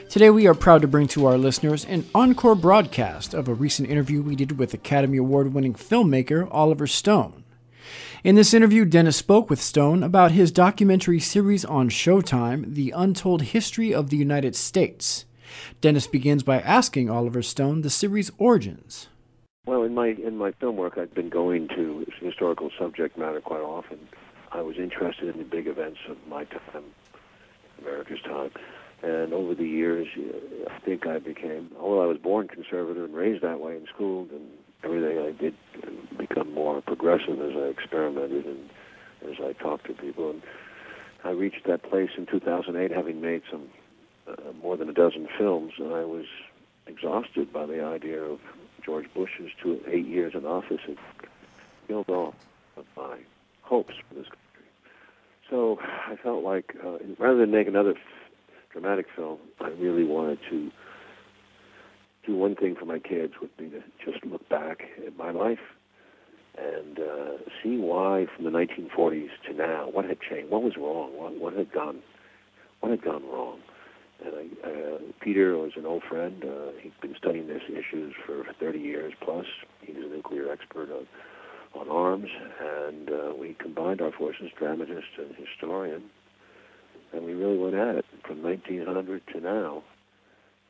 Today we are proud to bring to our listeners an encore broadcast of a recent interview we did with Academy Award-winning filmmaker Oliver Stone. In this interview, Dennis spoke with Stone about his documentary series on Showtime, The Untold History of the United States. Dennis begins by asking Oliver Stone the series' origins. Well, in my film work, I've been going to historical subject matter quite often. I was interested in the big events of my time, America's time. And over the years, I think I became, although I was born conservative and raised that way in school, and everything I did become more progressive as I experimented and as I talked to people. And I reached that place in 2008, having made some more than a dozen films, and I was exhausted by the idea of George Bush's 8 years in office. It killed all of my hopes for this country. So I felt like, rather than make another dramatic film, I really wanted to do one thing for my kids, would be to just look back at my life and see why, from the 1940s to now, what had changed, what was wrong, what had gone wrong. And Peter was an old friend. He'd been studying these issues for 30 years plus. He's a nuclear expert on arms, and we combined our forces, dramatist and historian, and we really went at it. From 1900 to now,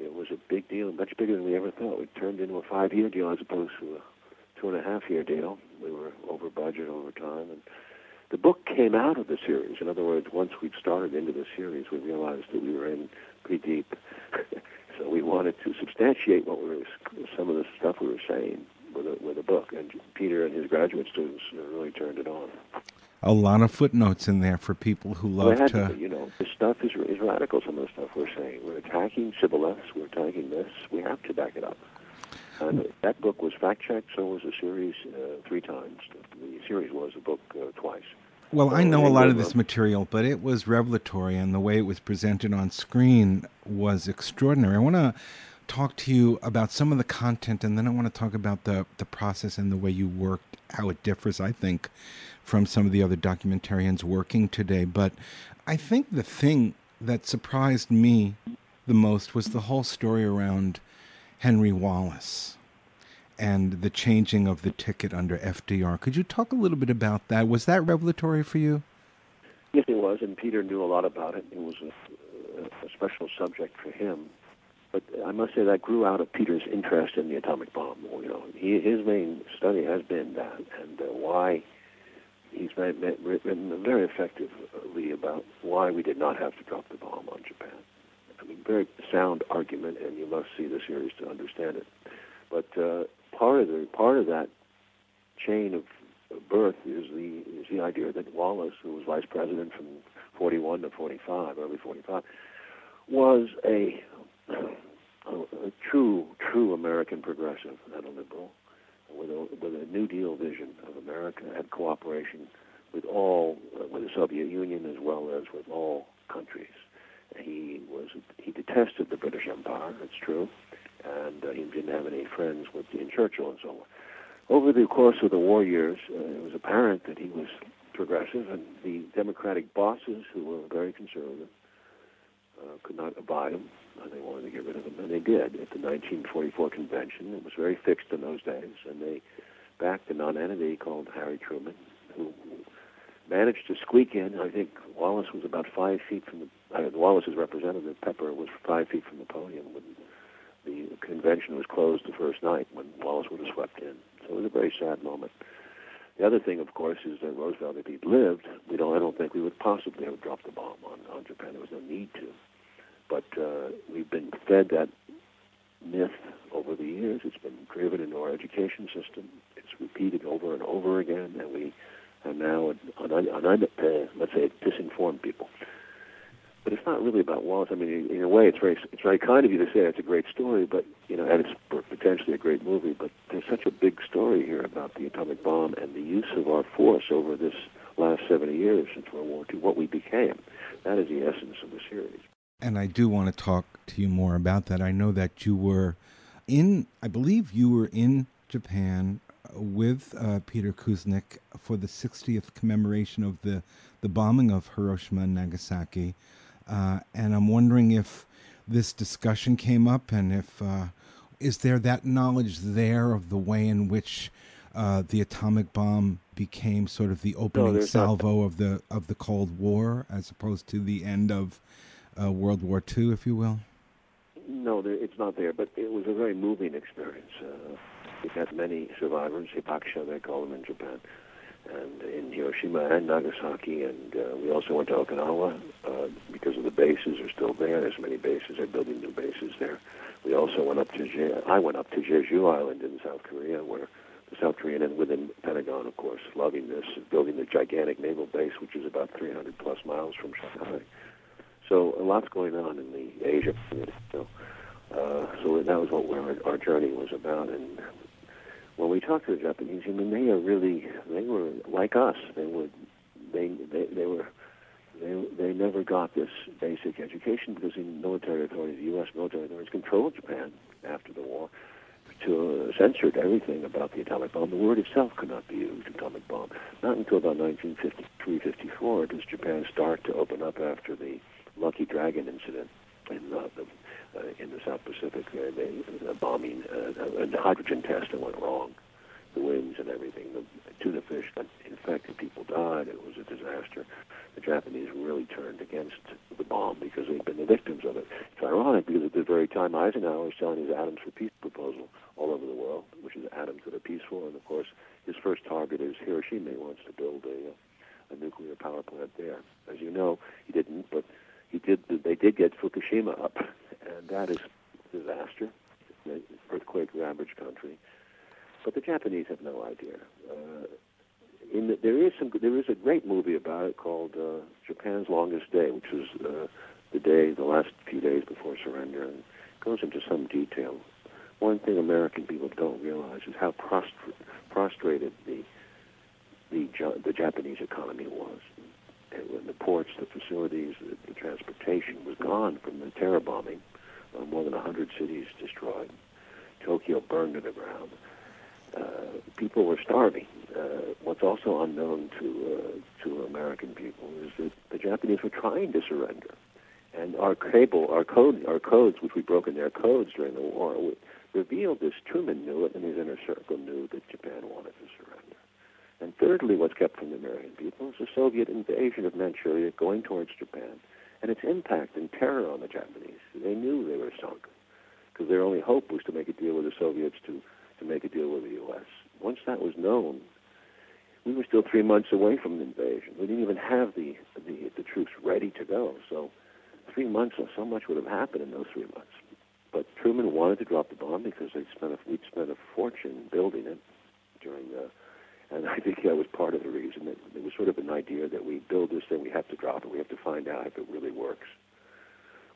it was a big deal, much bigger than we ever thought. It turned into a 5-year deal as opposed to a 2.5-year deal. We were over budget over time, and the book came out of the series. In other words, once we'd started into the series, we realized that we were in pretty deep. So we wanted to substantiate some of the stuff we were saying with a book, and Peter and his graduate students really turned it on. A lot of footnotes in there for people who love to... This stuff is radical, some of the stuff we're saying. We're attacking Civilists, we're attacking this. We have to back it up. And that book was fact-checked, so was the series 3 times. The series was, the book twice. Well, I know a lot of this material, but it was revelatory, and the way it was presented on screen was extraordinary. I want to talk to you about some of the content, and then I want to talk about the process and the way you worked, how it differs, I think, from some of the other documentarians working today. But I think the thing that surprised me the most was the whole story around Henry Wallace and the changing of the ticket under FDR. Could you talk a little bit about that? Was that revelatory for you? Yes, it was, and Peter knew a lot about it. It was a special subject for him. But I must say that grew out of Peter's interest in the atomic bomb. His main study has been that, and why he's written very effectively about why we did not have to drop the bomb on Japan. I mean, very sound argument, and you must see the series to understand it. But part of that chain of birth is the idea that Wallace, who was vice president from 41 to 45, early 45, was a true American progressive and a liberal, with a New Deal vision of America, had cooperation with the Soviet Union as well as with all countries. He detested the British Empire, that's true, and he didn't have any friends in Churchill and so on. Over the course of the war years, it was apparent that he was progressive, and the Democratic bosses, who were very conservative, could not abide him, and they wanted to get rid of him, and they did at the 1944 convention. It was very fixed in those days, and they backed a nonentity called Harry Truman, who managed to squeak in. I think Wallace was about 5 feet from Wallace's representative, Pepper, was 5 feet from the podium when the convention was closed the first night, when Wallace would have swept in. So it was a very sad moment. The other thing, of course, is that Roosevelt, if he'd lived, I don't think we would possibly have dropped the bomb on Japan. There was no need to. But we've been fed that myth over the years. It's been driven into our education system. It's repeated over and over again, and we are now, let's say, disinformed people. But it's not really about Wallace. I mean, in a way, it's very kind of you to say it's a great story, but and it's potentially a great movie. But there's such a big story here about the atomic bomb and the use of our force over this last 70 years since World War II, what we became. That is the essence of the series. And I do want to talk to you more about that. I know that you were I believe you were in Japan with Peter Kuznick for the 60th commemoration of the bombing of Hiroshima and Nagasaki. And I'm wondering if this discussion came up, and if is there that knowledge there of the way in which the atomic bomb became sort of the opening salvo of the Cold War, as opposed to the end of World War II, if you will? No, it's not there, but it was a very moving experience. We had many survivors, hibakusha they call them in Japan, and in Hiroshima and Nagasaki, and we also went to Okinawa because of the bases are still there. There's many bases. They're building new bases there. We also went up to I went up to Jeju Island in South Korea, where the South Korean and within Pentagon, of course, loving this, building the gigantic naval base, which is about 300 plus miles from Shanghai. So a lot's going on in the Asia. So that was what our journey was about. And when we talked to the Japanese, I mean, they were like us. They never got this basic education because the military authorities, the U.S. military authorities, controlled Japan after the war, censored everything about the atomic bomb. The word itself could not be used, atomic bomb. Not until about 1953-54 does Japan start to open up after the Lucky Dragon incident in the South Pacific. The bombing, the hydrogen test that went wrong, the winds and everything. The tuna fish that infected, people died. It was a disaster. The Japanese really turned against the bomb because they'd been the victims of it. It's ironic because at the very time Eisenhower was selling his Atoms for Peace proposal all over the world, which is atoms that are peaceful, and of course his first target is Hiroshima. He wants to build a nuclear power plant there. As you know, he didn't, but they did get Fukushima up, and that is a disaster. It's an earthquake-ravaged country. But the Japanese have no idea. There is a great movie about it called Japan's Longest Day, which was the last few days before surrender, and goes into some detail. One thing American people don't realize is how prostrated the Japanese economy was. And when the ports, the facilities, the transportation was gone from the terror bombing, more than 100 cities destroyed. Tokyo burned to the ground. People were starving. What's also unknown to American people is that the Japanese were trying to surrender, and our codes, which we broke in their codes during the war, revealed this. Truman knew it, and his inner circle knew that Japan wanted to surrender. And thirdly, what's kept from the American people is the Soviet invasion of Manchuria going towards Japan, and its impact and terror on the Japanese. They knew they were sunk, because their only hope was to make a deal with the Soviets to make a deal with the U.S. Once that was known, we were still 3 months away from the invasion. We didn't even have the troops ready to go. So 3 months, so much would have happened in those 3 months. But Truman wanted to drop the bomb because we'd spent a fortune building it and I think that was part of the reason. That it was sort of an idea that we build this thing, we have to drop it, we have to find out if it really works,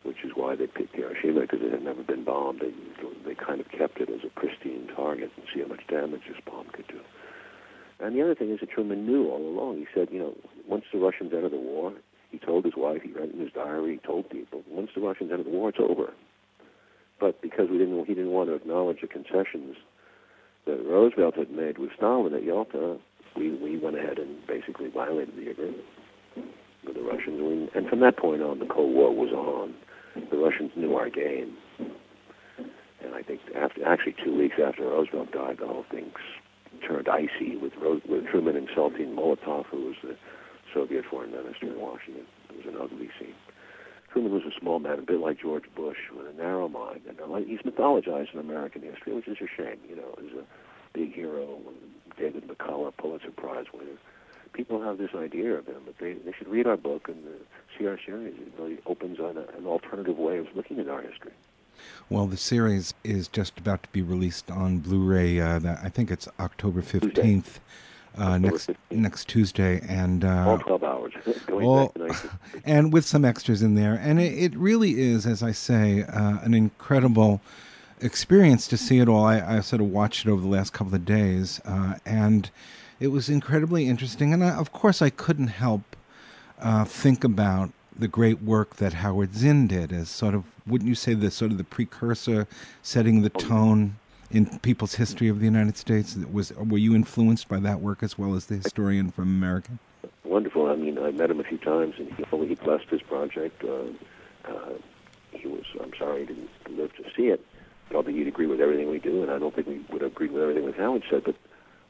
which is why they picked Hiroshima, because it had never been bombed. They kind of kept it as a pristine target and see how much damage this bomb could do. And the other thing is that Truman knew all along. He said, once the Russians enter the war, he told his wife, he read in his diary, he told people, once the Russians enter the war, it's over. But because he didn't want to acknowledge the concessions that Roosevelt had made with Stalin at Yalta, we went ahead and basically violated the agreement with the Russians. And from that point on, the Cold War was on. The Russians knew our game. And I think actually 2 weeks after Roosevelt died, the whole thing turned icy with Truman insulting Molotov, who was the Soviet foreign minister in Washington. It was an ugly scene. Truman was a small man, a bit like George Bush, with a narrow mind. And he's mythologized in American history, which is a shame. He's a big hero, David McCullough, Pulitzer Prize winner. People have this idea of him, but they should read our book and see our series. It really opens on an alternative way of looking at our history. Well, the series is just about to be released on Blu-ray. I think it's October 15th. Next Tuesday, and all 12 hours, and with some extras in there, and it really is, as I say, an incredible experience to see it all. I sort of watched it over the last couple of days, and it was incredibly interesting. And of course, I couldn't help think about the great work that Howard Zinn did as sort of, wouldn't you say, the precursor, setting the tone in people's history of the United States? Were you influenced by that work as well as the historian from America? Wonderful. I mean, I met him a few times, and he blessed his project. I'm sorry he didn't live to see it. I don't think he'd agree with everything we do, and I don't think we would agree with everything that Howard said, but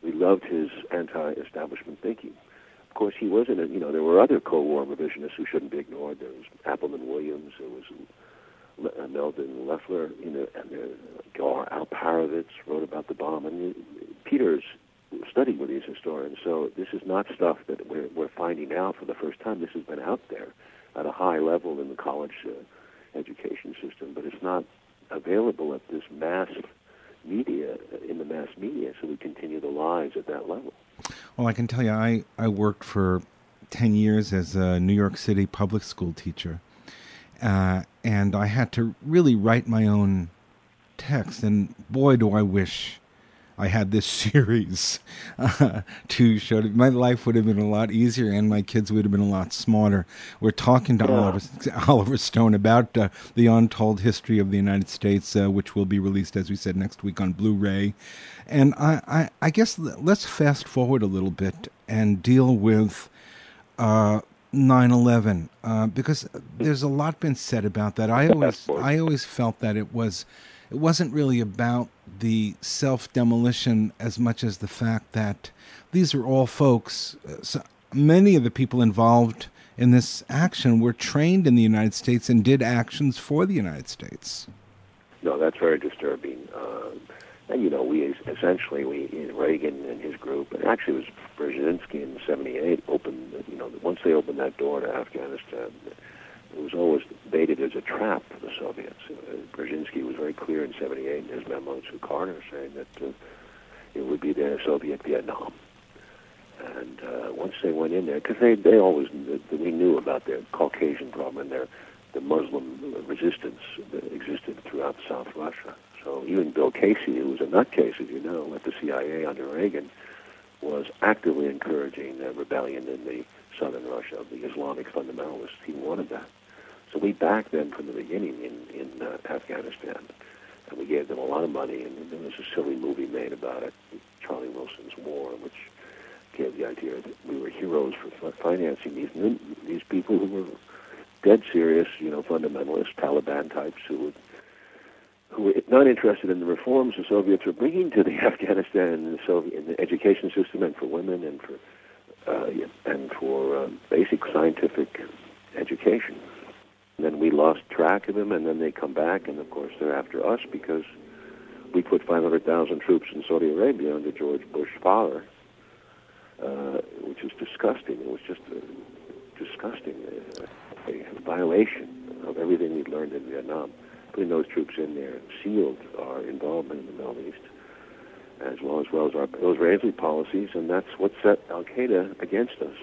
we loved his anti-establishment thinking. Of course, he wasn't, there were other co-war revisionists who shouldn't be ignored. There was Appleman Williams, there was Meldon Leffler, and Al Parovitz wrote about the bomb. And Peters studied with these historians, so this is not stuff that we're finding out for the first time. This has been out there at a high level in the college education system, but it's not available at this mass media, so we continue the lies at that level. Well, I can tell you, I worked for 10 years as a New York City public school teacher, and I had to really write my own text, and boy, do I wish I had this series to show. My life would have been a lot easier, and my kids would have been a lot smarter. We're talking to Oliver Stone about the Untold History of the United States, which will be released, as we said, next week on Blu-ray. And I guess let's fast forward a little bit and deal with 9/11, because there's a lot been said about that. I always felt that it wasn't really about the self-demolition as much as the fact that these are all folks. So many of the people involved in this action were trained in the United States and did actions for the United States. No, that's very disturbing. And, Reagan and his group, and actually it was Brzezinski in 78, once they opened that door to Afghanistan, it was always baited as a trap for the Soviets. Brzezinski was very clear in 78 in his memo to Carter saying that it would be their Soviet Vietnam. And once they went in there, because they always, we knew about their Caucasian problem and the Muslim resistance that existed throughout South Russia. So even Bill Casey, who was a nutcase, as you know, at the CIA under Reagan, was actively encouraging rebellion in the southern Russia of the Islamic fundamentalists. He wanted that. So we backed them from the beginning in Afghanistan, and we gave them a lot of money, and there was a silly movie made about it, Charlie Wilson's War, which gave the idea that we were heroes for financing these people who were dead serious, fundamentalist Taliban types who were not interested in the reforms the Soviets were bringing to the Afghanistan and in the education system and for women and for basic scientific education. And then we lost track of them, and then they come back, and of course they're after us because we put 500,000 troops in Saudi Arabia under George Bush father, which is disgusting. It was just disgusting, a violation of everything we'd learned in Vietnam. Putting those troops in there sealed our involvement in the Middle East, as well as those Israeli policies, and that's what set Al-Qaeda against us.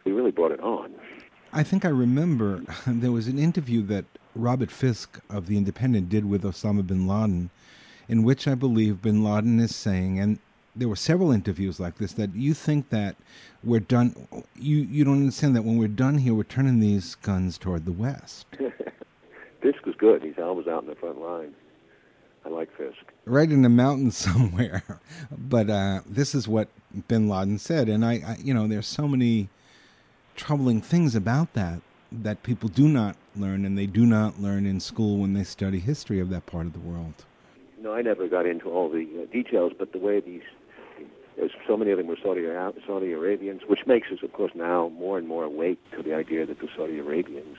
We really brought it on. I think I remember there was an interview that Robert Fisk of The Independent did with Osama bin Laden, in which I believe bin Laden is saying, and there were several interviews like this, that you think that we're done, you don't understand that when we're done here, we're turning these guns toward the West. Fisk was good. He's always out in the front line. I like Fisk. Right in the mountains somewhere. But this is what bin Laden said. And I there's so many troubling things about that people do not learn, and they do not learn in school when they study history of that part of the world. No, I never got into all the details, but the way there's so many of them were Saudi Arabians, which makes us, of course, now more and more awake to the idea that the Saudi Arabians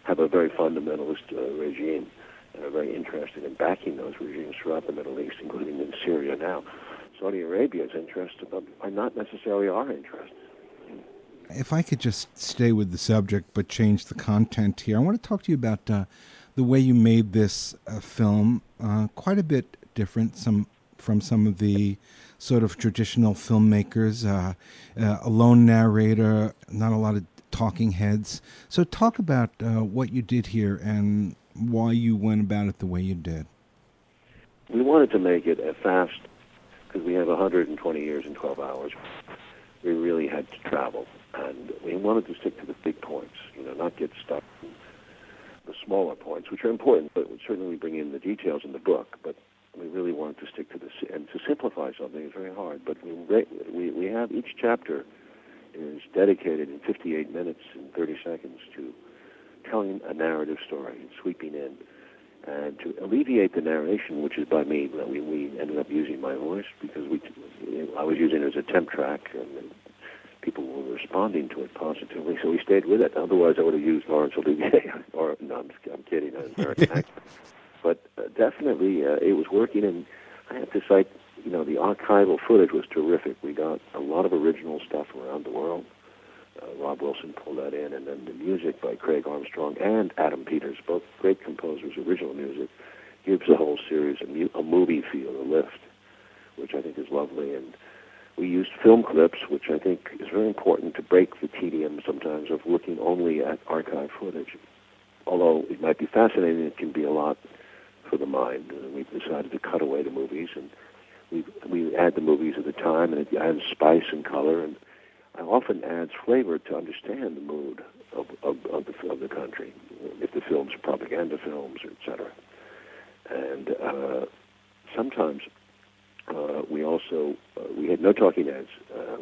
have a very fundamentalist regime and are very interested in backing those regimes throughout the Middle East, including in Syria now. Saudi Arabia's interests are not necessarily our interests. If I could just stay with the subject but change the content here, I want to talk to you about the way you made this film, quite a bit different from some of the sort of traditional filmmakers, a lone narrator, not a lot of talking heads. So talk about what you did here and why you went about it the way you did. We wanted to make it fast because we have 120 years and 12 hours. We really had to travel, and we wanted to stick to the big points, not get stuck in the smaller points, which are important, but certainly we bring in the details in the book, but we really wanted to stick to this, and to simplify something is very hard, but we have each chapter is dedicated in 58 minutes and 30 seconds to telling a narrative story, sweeping in. And to alleviate the narration, which is by me, we ended up using my voice because I was using it as a temp track, and people were responding to it positively, so we stayed with it. Otherwise, I would have used Laurence Olivier. I'm kidding. I was American actor. But definitely, it was working, and I have to cite, the archival footage was terrific. We got a lot of original stuff around the world. Rob Wilson pulled that in, and then the music by Craig Armstrong and Adam Peters, both great composers, original music, gives the whole series a movie feel, a lift, which I think is lovely. And we used film clips, which I think is very important to break the tedium sometimes of looking only at archive footage. Although it might be fascinating, it can be a lot for the mind. And we've decided to cut away the movies, and we add the movies at the time, and it adds spice and color, and it often adds flavor to understand the mood of the country, if the films are propaganda films, etc. And sometimes we also we had no talking heads,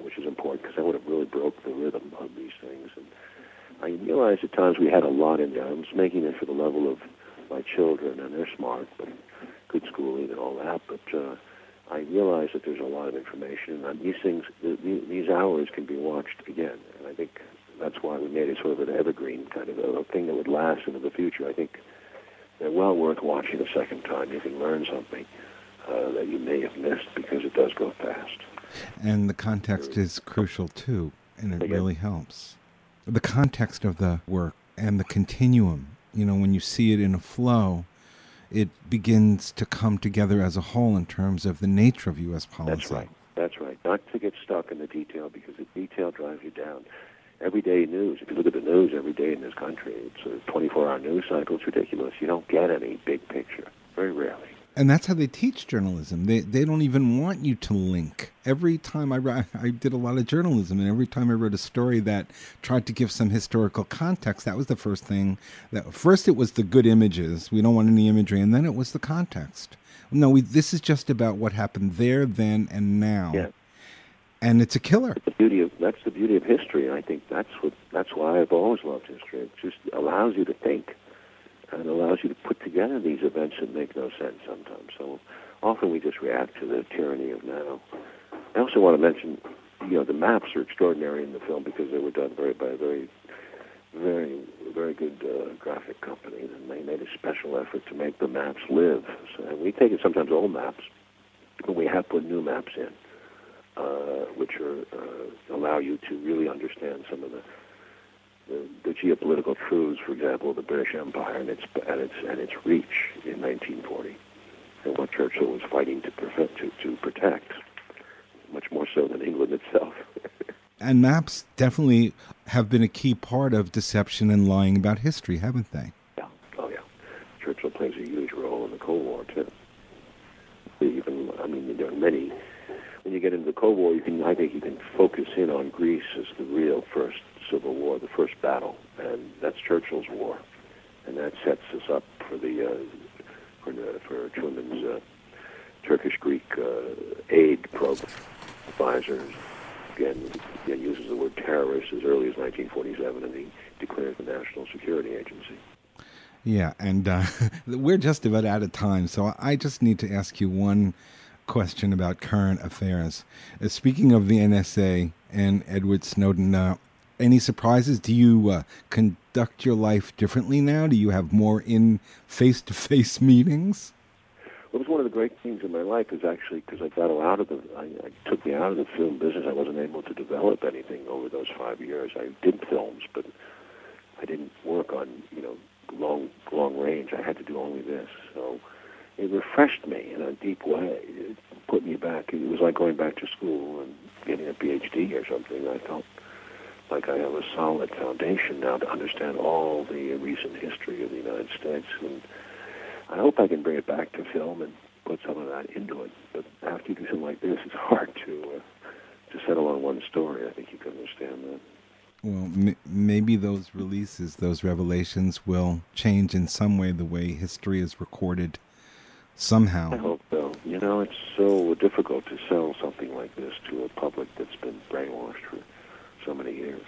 which is important because that would have really broke the rhythm of these things. And I realized at times we had a lot in there. I was making it for the level of my children, and they're smart, but good schooling and all that. But I realize that there's a lot of information, and these things, these hours can be watched again. And I think that's why we made it sort of an evergreen kind of a thing that would last into the future. I think they're well worth watching a second time. You can learn something that you may have missed because it does go fast. And the context is crucial too, and it really helps. The context of the work and the continuum, when you see it in a flow, it begins to come together as a whole in terms of the nature of U.S. policy. That's right. Not to get stuck in the detail, because the detail drives you down. Everyday news, if you look at the news every day in this country, it's a 24-hour news cycle. It's ridiculous. You don't get any big picture, very rarely. And that's how they teach journalism. They don't even want you to link. Every time I did a lot of journalism, and every time I wrote a story that tried to give some historical context, that was the first thing. First it was the good images. We don't want any imagery. And then it was the context. No, this is just about what happened there, then, and now. Yeah. And it's a killer. That's the beauty of history. And I think that's why I've always loved history. It just allows you to think. And allows you to put together these events that make no sense sometimes. So often we just react to the tyranny of now. I also want to mention, the maps are extraordinary in the film because they were done by a very, very, very good graphic company, and they made a special effort to make the maps live. So we take sometimes old maps, but we have put new maps in, which allow you to really understand some of the geopolitical truths, for example, of the British Empire and its reach in 1940, and what Churchill was fighting to protect, much more so than England itself. And maps definitely have been a key part of deception and lying about history, haven't they? Yeah. Oh, yeah. Churchill plays a huge role in the Cold War too. There are many. When you get into the Cold War, I think you can focus in on Greece as the real first Civil War, the first battle, and that's Churchill's war, and that sets us up for for Truman's Turkish-Greek aid program. Advisors again uses the word terrorist as early as 1947, and he declares the National Security Agency. Yeah, and we're just about out of time, so I just need to ask you one question about current affairs. Speaking of the NSA and Edward Snowden, any surprises? Do you conduct your life differently now? Do you have more in face-to-face meetings? Well, it was one of the great things in my life is actually because I got out of it took me out of the film business. I wasn't able to develop anything over those 5 years. I did films, but I didn't work on, long range. I had to do only this. So it refreshed me in a deep way. It put me back. It was like going back to school and getting a PhD or something. I felt like I have a solid foundation now to understand all the recent history of the United States. And I hope I can bring it back to film and put some of that into it. But after you do something like this, it's hard to settle on one story. I think you can understand that. Well, maybe those releases, those revelations will change in some way the way history is recorded somehow. I hope so. It's so difficult to sell something like this to a public that's been brainwashed for so many years.